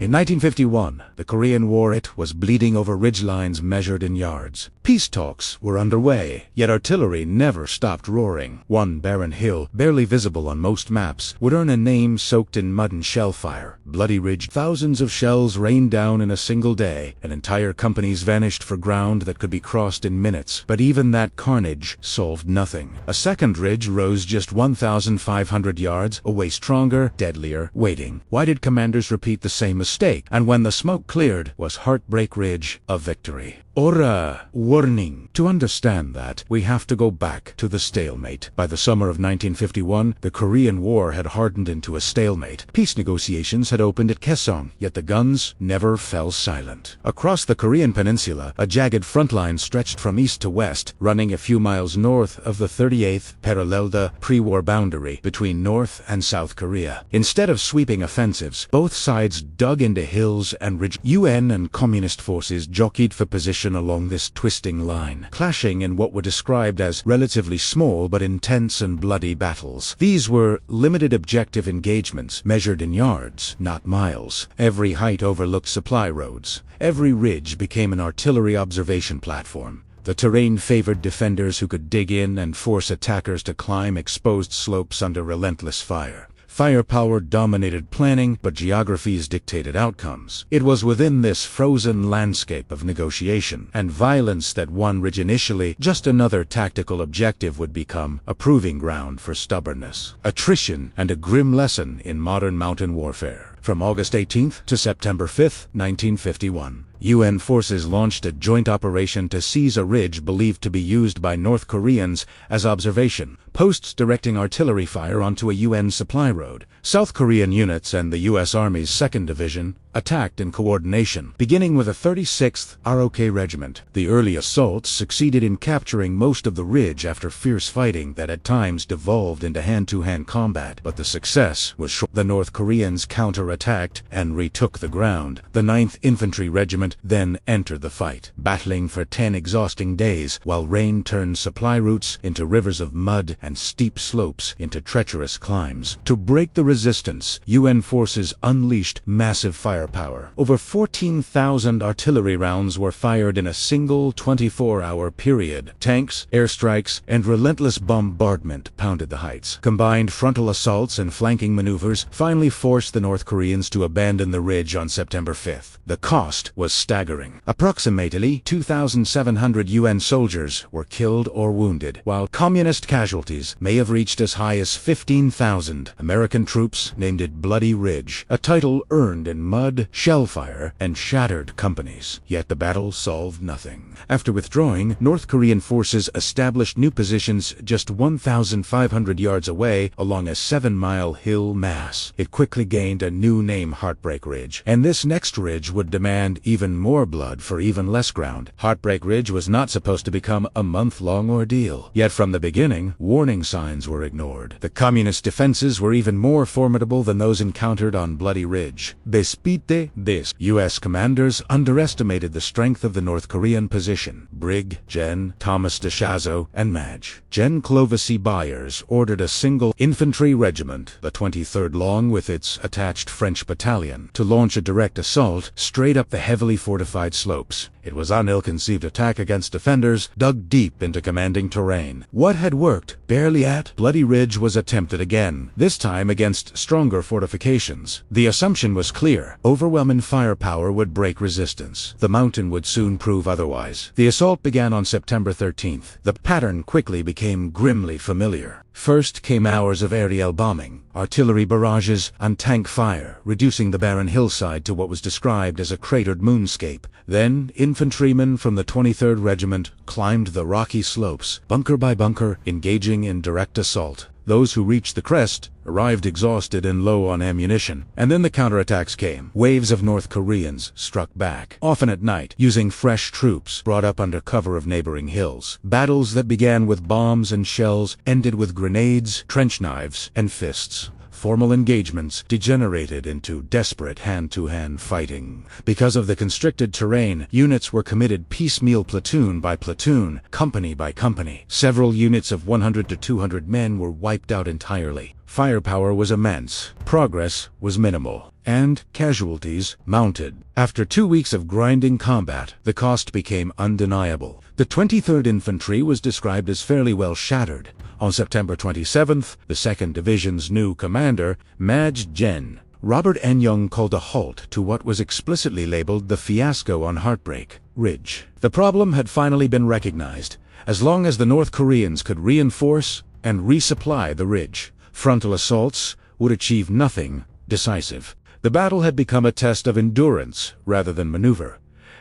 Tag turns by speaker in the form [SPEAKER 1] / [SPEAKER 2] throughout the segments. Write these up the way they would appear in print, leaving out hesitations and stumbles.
[SPEAKER 1] In 1951, the Korean War was bleeding over ridgelines measured in yards. Peace talks were underway, yet artillery never stopped roaring. One barren hill, barely visible on most maps, would earn a name soaked in mud and shell fire. Bloody Ridge. Thousands of shells rained down in a single day, and entire companies vanished for ground that could be crossed in minutes. But even that carnage solved nothing. A second ridge rose just 1,500 yards, away, stronger, deadlier, waiting. Why did commanders repeat the same mistake? And when the smoke cleared, was Heartbreak Ridge a victory? Or a warning? To understand that, we have to go back to the stalemate. By the summer of 1951, the Korean War had hardened into a stalemate. Peace negotiations had opened at Kaesong, yet the guns never fell silent. Across the Korean peninsula, a jagged front line stretched from east to west, running a few miles north of the 38th parallel, the pre-war boundary between North and South Korea. Instead of sweeping offensives, both sides dug into hills and ridges. UN and communist forces jockeyed for position along this twisting line, clashing in what were described as relatively small but intense and bloody battles. These were limited objective engagements, measured in yards, not miles. Every height overlooked supply roads. Every ridge became an artillery observation platform. The terrain favored defenders who could dig in and force attackers to climb exposed slopes under relentless fire. Firepower dominated planning, but geographies dictated outcomes. It was within this frozen landscape of negotiation and violence that one ridge, initially just another tactical objective, would become a proving ground for stubbornness, attrition, and a grim lesson in modern mountain warfare. From August 18th to September 5th, 1951. UN forces launched a joint operation to seize a ridge believed to be used by North Koreans as observation posts, directing artillery fire onto a UN supply road. South Korean units and the U.S. Army's 2nd Division attacked in coordination, beginning with the 36th ROK Regiment. The early assaults succeeded in capturing most of the ridge after fierce fighting that at times devolved into hand-to-hand combat, but the success was short. The North Koreans counter-attacked and retook the ground. The 9th Infantry Regiment then entered the fight, battling for 10 exhausting days, while rain turned supply routes into rivers of mud and steep slopes into treacherous climbs. To break the resistance, UN forces unleashed massive firepower. Over 14,000 artillery rounds were fired in a single 24-hour period. Tanks, airstrikes, and relentless bombardment pounded the heights. Combined frontal assaults and flanking maneuvers finally forced the North Koreans to abandon the ridge on September 5th. The cost was staggering. Approximately 2,700 UN soldiers were killed or wounded, while communist casualties may have reached as high as 15,000. American troops named it Bloody Ridge, a title earned in mud, shellfire, and shattered companies. Yet the battle solved nothing. After withdrawing, North Korean forces established new positions just 1,500 yards away along a 7-mile hill mass. It quickly gained a new name, Heartbreak Ridge, and this next ridge would demand even more blood for even less ground. Heartbreak Ridge was not supposed to become a month-long ordeal. Yet from the beginning, warning signs were ignored. The communist defenses were even more formidable than those encountered on Bloody Ridge. Despite this, U.S. commanders underestimated the strength of the North Korean position. Brig Gen. Thomas DeShazo and Maj. Gen. Clovis C. Byers ordered a single infantry regiment, the 23rd Long with its attached French battalion, to launch a direct assault straight up the heavily fortified slopes. It was an ill-conceived attack against defenders dug deep into commanding terrain. What had worked barely at Bloody Ridge was attempted again, this time against stronger fortifications. The assumption was clear: overwhelming firepower would break resistance. The mountain would soon prove otherwise. The assault began on September 13th. The pattern quickly became grimly familiar. First came hours of aerial bombing, artillery barrages, and tank fire, reducing the barren hillside to what was described as a cratered moonscape. Then, infantrymen from the 23rd Regiment climbed the rocky slopes, bunker by bunker, engaging in direct assault. Those who reached the crest arrived exhausted and low on ammunition. And then the counterattacks came. Waves of North Koreans struck back, often at night, using fresh troops brought up under cover of neighboring hills. Battles that began with bombs and shells ended with grenades, trench knives, and fists. Formal engagements degenerated into desperate hand-to-hand fighting. Because of the constricted terrain, units were committed piecemeal, platoon by platoon, company by company. Several units of 100 to 200 men were wiped out entirely. firepower was immense, progress was minimal, and casualties mounted. After 2 weeks of grinding combat, the cost became undeniable. The 23rd Infantry was described as fairly well shattered. On September 27th, the 2nd Division's new commander, Maj. Gen. Robert N. Young, called a halt to what was explicitly labeled the fiasco on Heartbreak Ridge. The problem had finally been recognized. As long as the North Koreans could reinforce and resupply the ridge, frontal assaults would achieve nothing decisive. The battle had become a test of endurance rather than maneuver.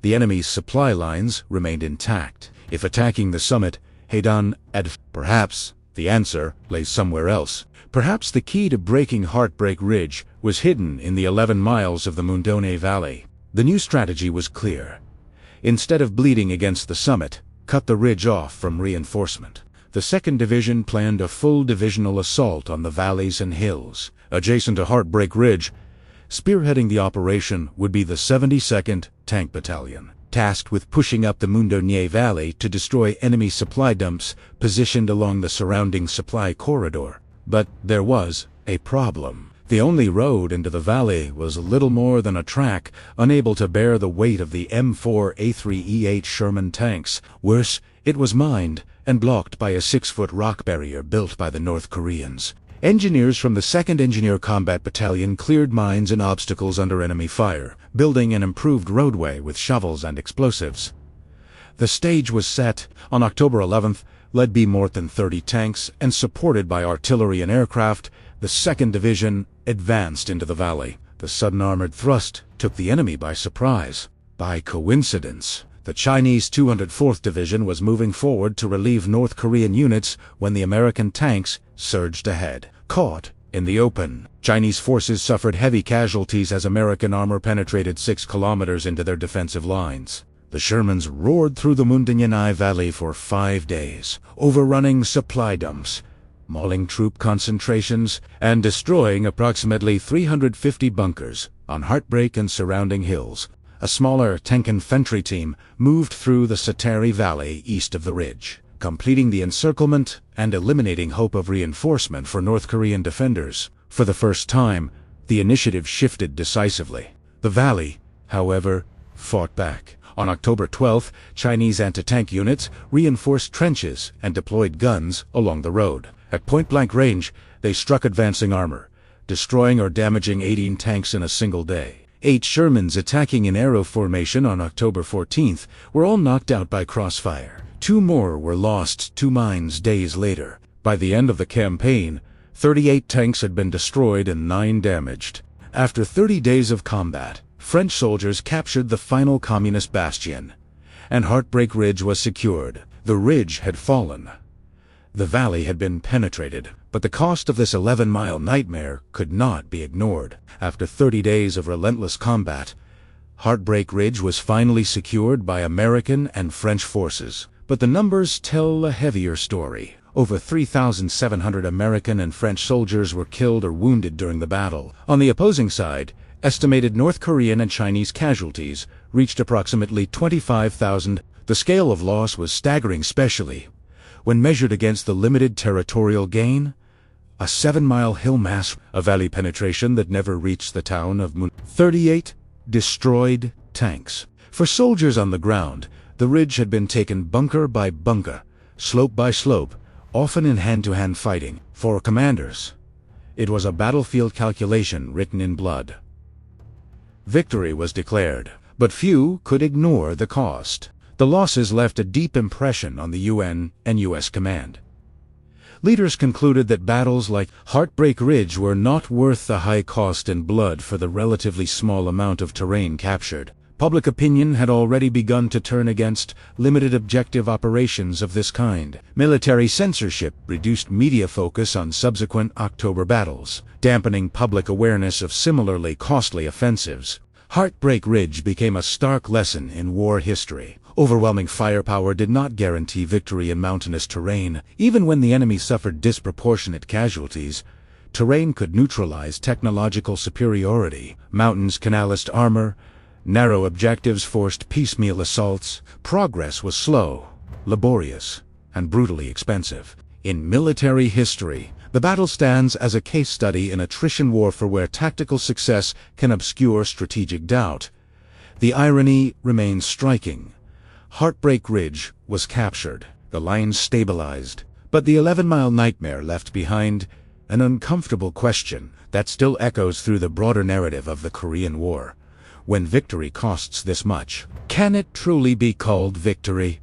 [SPEAKER 1] The enemy's supply lines remained intact. If attacking the summit, Haidan perhaps the answer lay somewhere else. Perhaps the key to breaking Heartbreak Ridge was hidden in the 11 miles of the Mundone Valley. The new strategy was clear. Instead of bleeding against the summit, cut the ridge off from reinforcement. The 2nd Division planned a full divisional assault on the valleys and hills adjacent to Heartbreak Ridge. Spearheading the operation would be the 72nd Tank Battalion, tasked with pushing up the Mundone Valley to destroy enemy supply dumps positioned along the surrounding supply corridor. But there was a problem. The only road into the valley was little more than a track, unable to bear the weight of the M4A3E8 Sherman tanks. Worse, it was mined and blocked by a 6-foot rock barrier built by the North Koreans. Engineers from the 2nd Engineer Combat Battalion cleared mines and obstacles under enemy fire, building an improved roadway with shovels and explosives. The stage was set. On October 11th, led by more than 30 tanks and supported by artillery and aircraft, the 2nd Division advanced into the valley. The sudden armored thrust took the enemy by surprise. By coincidence, the Chinese 204th Division was moving forward to relieve North Korean units when the American tanks surged ahead. Caught in the open, Chinese forces suffered heavy casualties as American armor penetrated 6 kilometers into their defensive lines. The Shermans roared through the Mundane Valley for 5 days, overrunning supply dumps, mauling troop concentrations, and destroying approximately 350 bunkers on Heartbreak and surrounding hills. A smaller tank infantry team moved through the Satari Valley east of the ridge, completing the encirclement and eliminating hope of reinforcement for North Korean defenders. For the first time, the initiative shifted decisively. The valley, however, fought back. On October 12th, Chinese anti-tank units reinforced trenches and deployed guns along the road. At point-blank range, they struck advancing armor, destroying or damaging 18 tanks in a single day. 8 Shermans attacking in arrow formation on October 14th were all knocked out by crossfire. 2 more were lost 2 mines days later. By the end of the campaign, 38 tanks had been destroyed and 9 damaged. After 30 days of combat, French soldiers captured the final communist bastion, and Heartbreak Ridge was secured. The ridge had fallen. The valley had been penetrated, but the cost of this 11-mile nightmare could not be ignored. After 30 days of relentless combat, Heartbreak Ridge was finally secured by American and French forces. But the numbers tell a heavier story. Over 3,700 American and French soldiers were killed or wounded during the battle. On the opposing side, estimated North Korean and Chinese casualties reached approximately 25,000. The scale of loss was staggering, especially when measured against the limited territorial gain. A 7-mile hill mass, a valley penetration that never reached the town of 38 destroyed tanks. For soldiers on the ground, the ridge had been taken bunker by bunker, slope by slope, often in hand-to-hand fighting. For commanders, it was a battlefield calculation written in blood. Victory was declared, but few could ignore the cost. The losses left a deep impression on the UN and US command. Leaders concluded that battles like Heartbreak Ridge were not worth the high cost in blood for the relatively small amount of terrain captured. Public opinion had already begun to turn against limited objective operations of this kind. Military censorship reduced media focus on subsequent October battles, dampening public awareness of similarly costly offensives. Heartbreak Ridge became a stark lesson in war history. Overwhelming firepower did not guarantee victory in mountainous terrain. Even when the enemy suffered disproportionate casualties, terrain could neutralize technological superiority. Mountains canalized armor, narrow objectives forced piecemeal assaults. Progress was slow, laborious, and brutally expensive. In military history, The battle stands as a case study in attrition warfare where tactical success can obscure strategic doubt. The irony remains striking. Heartbreak Ridge was captured, the lines stabilized, but the 11-mile nightmare left behind an uncomfortable question that still echoes through the broader narrative of the Korean War. When victory costs this much, can it truly be called victory?